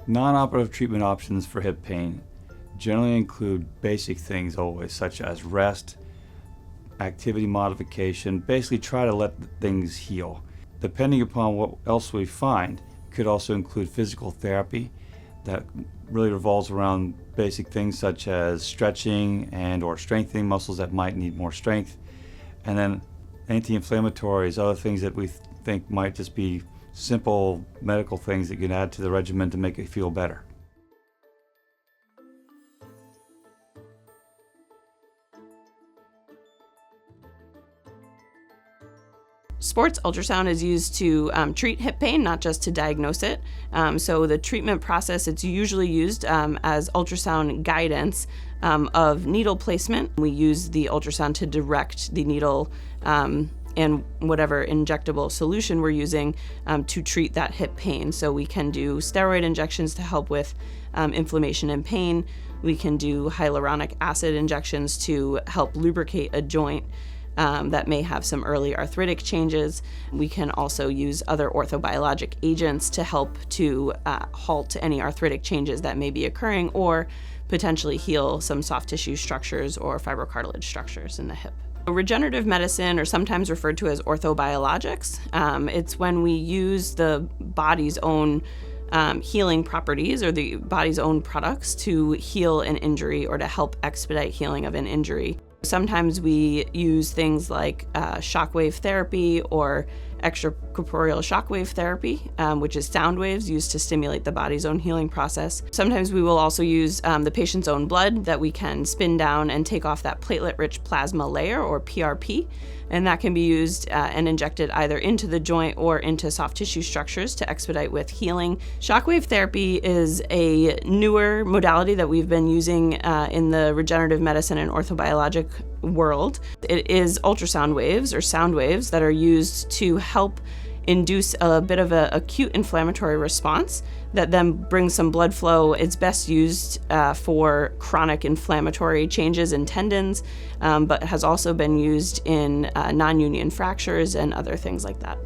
Non-operative treatment options for hip pain generally include basic things always, such as rest, activity modification, basically try to let things heal. Depending upon what else we find, it could also include physical therapy that really revolves around basic things such as stretching and or strengthening muscles that might need more strength, and then anti-inflammatories, other things that we think might just be simple medical things that you can add to the regimen to make it feel better. Sports ultrasound is used to treat hip pain, not just to diagnose it. So the treatment process, it's usually used as ultrasound guidance of needle placement. We use the ultrasound to direct the needle and whatever injectable solution we're using to treat that hip pain. So we can do steroid injections to help with inflammation and pain. We can do hyaluronic acid injections to help lubricate a joint that may have some early arthritic changes. We can also use other orthobiologic agents to help to halt any arthritic changes that may be occurring or potentially heal some soft tissue structures or fibrocartilage structures in the hip. Regenerative medicine, or sometimes referred to as orthobiologics, it's when we use the body's own healing properties or the body's own products to heal an injury or to help expedite healing of an injury. Sometimes we use things like shockwave therapy or extracorporeal shockwave therapy, which is sound waves used to stimulate the body's own healing process. Sometimes we will also use the patient's own blood that we can spin down and take off that platelet-rich plasma layer, or PRP, and that can be used and injected either into the joint or into soft tissue structures to expedite with healing. Shockwave therapy is a newer modality that we've been using in the regenerative medicine and orthobiologic world. It is ultrasound waves or sound waves that are used to help induce a bit of an acute inflammatory response that then brings some blood flow. It's best used for chronic inflammatory changes in tendons, but has also been used in non-union fractures and other things like that.